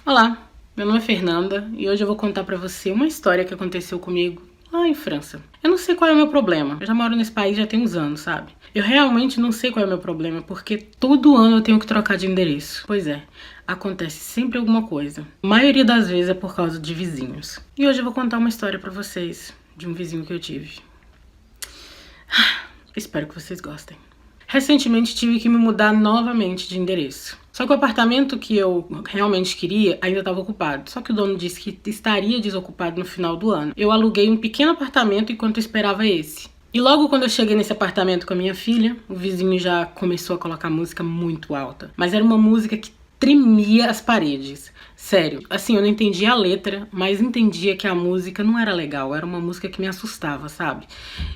Olá, meu nome é Fernanda e hoje eu vou contar pra você uma história que aconteceu comigo lá em França. Eu não sei qual é o meu problema, eu já moro nesse país já tem uns anos, sabe? Eu realmente não sei qual é o meu problema, porque todo ano eu tenho que trocar de endereço. Pois é, acontece sempre alguma coisa. A maioria das vezes é por causa de vizinhos. E hoje eu vou contar uma história pra vocês de um vizinho que eu tive. Espero que vocês gostem. Recentemente tive que me mudar novamente de endereço. Só que o apartamento que eu realmente queria ainda estava ocupado. Só que o dono disse que estaria desocupado no final do ano. Eu aluguei um pequeno apartamento enquanto eu esperava esse. E logo quando eu cheguei nesse apartamento com a minha filha, o vizinho já começou a colocar música muito alta. Mas era uma música que tremia as paredes. Sério, assim, eu não entendia a letra, mas entendia que a música não era legal. Era uma música que me assustava, sabe?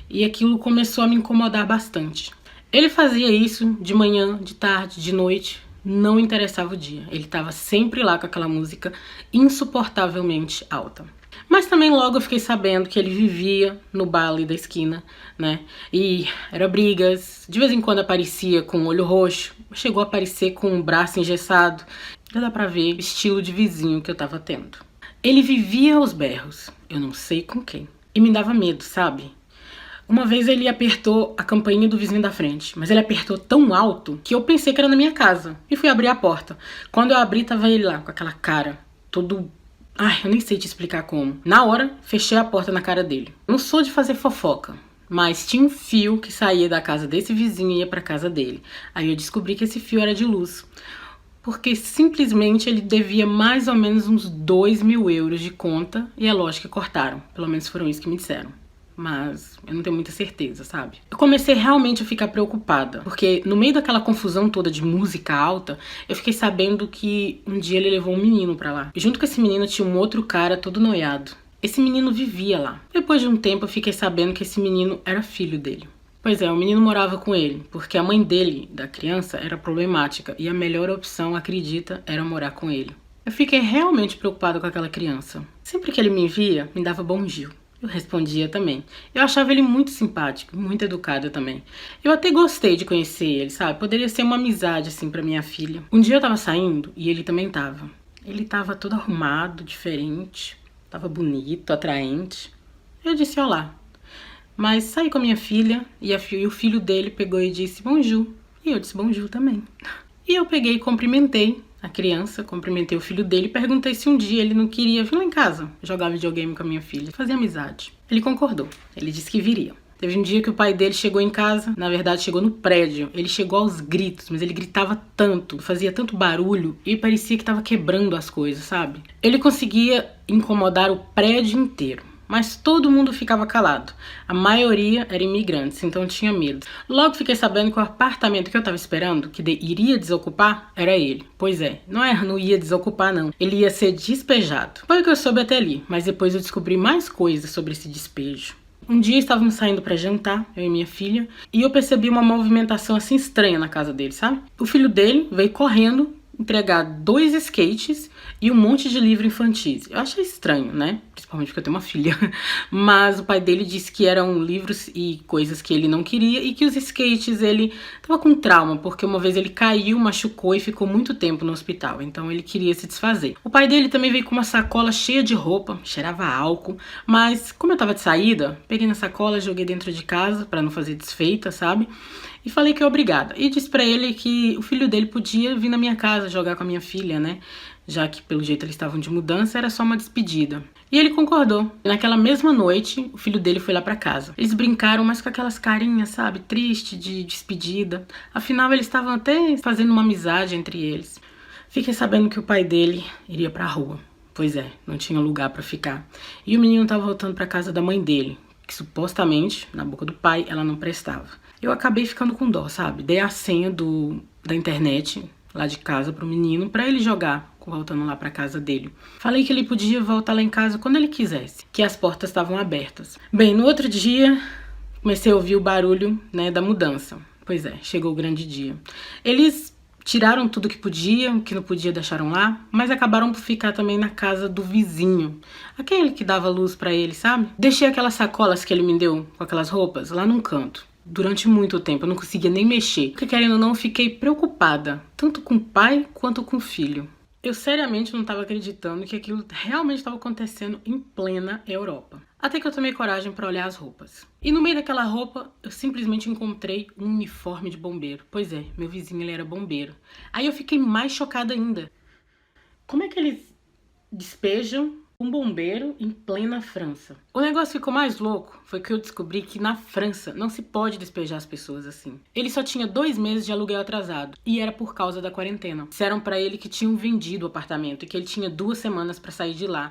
E aquilo começou a me incomodar bastante. Ele fazia isso de manhã, de tarde, de noite, não interessava o dia. Ele estava sempre lá com aquela música insuportavelmente alta. Mas também logo eu fiquei sabendo que ele vivia no bar ali da esquina, né? E era brigas, de vez em quando aparecia com o olho roxo, chegou a aparecer com o braço engessado. Já dá pra ver o estilo de vizinho que eu tava tendo. Ele vivia aos berros, eu não sei com quem. E me dava medo, sabe? Uma vez ele apertou a campainha do vizinho da frente, mas ele apertou tão alto que eu pensei que era na minha casa. E fui abrir a porta. Quando eu abri, tava ele lá, com aquela cara, todo... Ai, eu nem sei te explicar como. Na hora, fechei a porta na cara dele. Não sou de fazer fofoca, mas tinha um fio que saía da casa desse vizinho e ia pra casa dele. Aí eu descobri que esse fio era de luz. Porque simplesmente ele devia mais ou menos uns 2.000 euros de conta e é lógico que cortaram. Pelo menos foram isso que me disseram. Mas eu não tenho muita certeza, sabe? Eu comecei realmente a ficar preocupada, porque no meio daquela confusão toda de música alta, eu fiquei sabendo que um dia ele levou um menino pra lá. E junto com esse menino tinha um outro cara todo noiado. Esse menino vivia lá. Depois de um tempo eu fiquei sabendo que esse menino era filho dele. Pois é, o menino morava com ele, porque a mãe dele, da criança, era problemática e a melhor opção, acredita, era morar com ele. Eu fiquei realmente preocupada com aquela criança. Sempre que ele me via, me dava bom dia. Eu respondia também. Eu achava ele muito simpático, muito educado também. Eu até gostei de conhecer ele, sabe? Poderia ser uma amizade, assim, pra minha filha. Um dia eu tava saindo e ele também tava. Ele tava todo arrumado, diferente. Tava bonito, atraente. Eu disse olá. Mas saí com a minha filha e o filho dele pegou e disse bonjour. E eu disse bonjour também. E eu peguei e cumprimentei a criança, cumprimentei o filho dele e perguntei se um dia ele não queria vir lá em casa jogar videogame com a minha filha, fazer amizade. Ele concordou, ele disse que viria. Teve um dia que o pai dele chegou em casa, na verdade chegou no prédio, ele chegou aos gritos, mas ele gritava tanto, fazia tanto barulho e parecia que estava quebrando as coisas, sabe? Ele conseguia incomodar o prédio inteiro. Mas todo mundo ficava calado. A maioria era imigrantes, então eu tinha medo. Logo fiquei sabendo que o apartamento que eu estava esperando, que iria desocupar, era ele. Pois é, não ia desocupar não. Ele ia ser despejado. Foi o que eu soube até ali, mas depois eu descobri mais coisas sobre esse despejo. Um dia estávamos saindo para jantar, eu e minha filha, e eu percebi uma movimentação assim estranha na casa dele, sabe? O filho dele veio correndo entregar 2 skates e um monte de livros infantis. Eu achei estranho, né? Principalmente porque eu tenho uma filha. Mas o pai dele disse que eram livros e coisas que ele não queria e que os skates ele tava com trauma, porque uma vez ele caiu, machucou e ficou muito tempo no hospital. Então ele queria se desfazer. O pai dele também veio com uma sacola cheia de roupa, cheirava álcool, mas como eu tava de saída, peguei na sacola, joguei dentro de casa para não fazer desfeita, sabe? E falei que obrigada. E disse pra ele que o filho dele podia vir na minha casa jogar com a minha filha, né? Já que pelo jeito eles estavam de mudança, era só uma despedida. E ele concordou. E naquela mesma noite, o filho dele foi lá pra casa. Eles brincaram, mas com aquelas carinhas, sabe? Triste, de despedida. Afinal, eles estavam até fazendo uma amizade entre eles. Fiquei sabendo que o pai dele iria pra rua. Pois é, não tinha lugar pra ficar. E o menino tava voltando pra casa da mãe dele, que supostamente, na boca do pai, ela não prestava. Eu acabei ficando com dó, sabe? Dei a senha da internet lá de casa pro menino pra ele jogar, voltando lá pra casa dele. Falei que ele podia voltar lá em casa quando ele quisesse, que as portas estavam abertas. Bem, no outro dia, comecei a ouvir o barulho, né, da mudança. Pois é, chegou o grande dia. Eles tiraram tudo que podiam, que não podia deixaram lá, mas acabaram por ficar também na casa do vizinho, aquele que dava luz pra ele, sabe? Deixei aquelas sacolas que ele me deu com aquelas roupas lá num canto. Durante muito tempo, eu não conseguia nem mexer. Porque querendo ou não, eu fiquei preocupada, tanto com o pai quanto com o filho. Eu seriamente não estava acreditando que aquilo realmente estava acontecendo em plena Europa. Até que eu tomei coragem para olhar as roupas. E no meio daquela roupa, eu simplesmente encontrei um uniforme de bombeiro. Pois é, meu vizinho ele era bombeiro. Aí eu fiquei mais chocada ainda. Como é que eles despejam um bombeiro em plena França? O negócio ficou mais louco foi que eu descobri que na França não se pode despejar as pessoas assim. Ele só tinha 2 meses de aluguel atrasado e era por causa da quarentena. Disseram pra ele que tinham vendido o apartamento e que ele tinha 2 semanas pra sair de lá.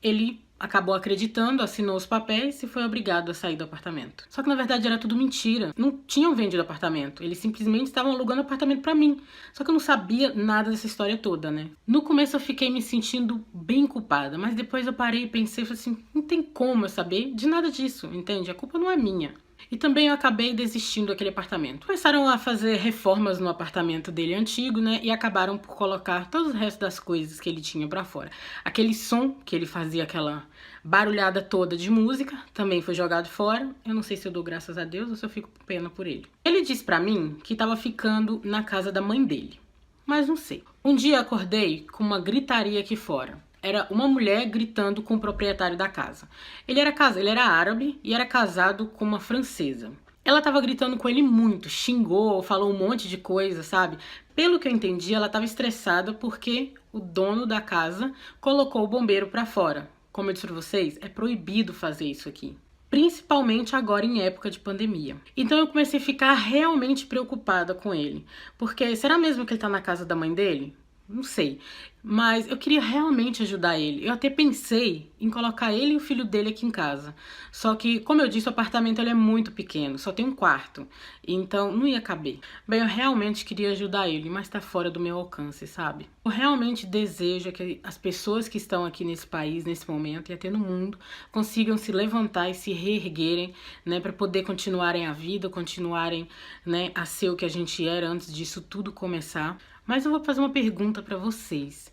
Ele acabou acreditando, assinou os papéis e foi obrigado a sair do apartamento. Só que na verdade era tudo mentira. Não tinham vendido apartamento. Eles simplesmente estavam alugando apartamento pra mim. Só que eu não sabia nada dessa história toda, né? No começo eu fiquei me sentindo bem culpada, mas depois eu parei e pensei assim, não tem como eu saber de nada disso, entende? A culpa não é minha. E também eu acabei desistindo daquele apartamento. Começaram a fazer reformas no apartamento dele antigo, né? E acabaram por colocar todo o resto das coisas que ele tinha pra fora. Aquele som que ele fazia, aquela barulhada toda de música, também foi jogado fora. Eu não sei se eu dou graças a Deus ou se eu fico com pena por ele. Ele disse pra mim que tava ficando na casa da mãe dele. Mas não sei. Um dia eu acordei com uma gritaria aqui fora. Era uma mulher gritando com o proprietário da casa. Ele era árabe e era casado com uma francesa. Ela tava gritando com ele muito, xingou, falou um monte de coisa, sabe? Pelo que eu entendi, ela tava estressada porque o dono da casa colocou o bombeiro pra fora. Como eu disse pra vocês, é proibido fazer isso aqui. Principalmente agora em época de pandemia. Então eu comecei a ficar realmente preocupada com ele. Porque será mesmo que ele tá na casa da mãe dele? Não sei, mas eu queria realmente ajudar ele. Eu até pensei em colocar ele e o filho dele aqui em casa. Só que, como eu disse, o apartamento ele é muito pequeno, só tem um quarto. Então não ia caber. Bem, eu realmente queria ajudar ele, mas tá fora do meu alcance, sabe? Eu realmente desejo que as pessoas que estão aqui nesse país, nesse momento e até no mundo, consigam se levantar e se reerguerem, né, para poder continuarem a vida, continuarem, né, a ser o que a gente era antes disso tudo começar. Mas eu vou fazer uma pergunta pra vocês.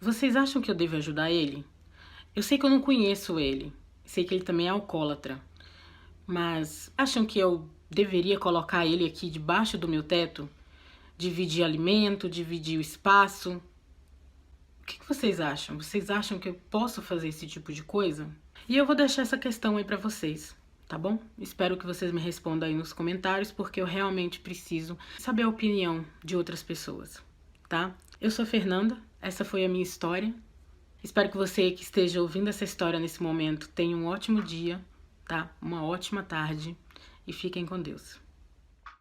Vocês acham que eu devo ajudar ele? Eu sei que eu não conheço ele. Sei que ele também é alcoólatra. Mas acham que eu deveria colocar ele aqui debaixo do meu teto? Dividir alimento, dividir o espaço? O que vocês acham? Vocês acham que eu posso fazer esse tipo de coisa? E eu vou deixar essa questão aí pra vocês. Tá bom? Espero que vocês me respondam aí nos comentários, porque eu realmente preciso saber a opinião de outras pessoas, tá? Eu sou a Fernanda, essa foi a minha história. Espero que você que esteja ouvindo essa história nesse momento tenha um ótimo dia, tá? Uma ótima tarde e fiquem com Deus.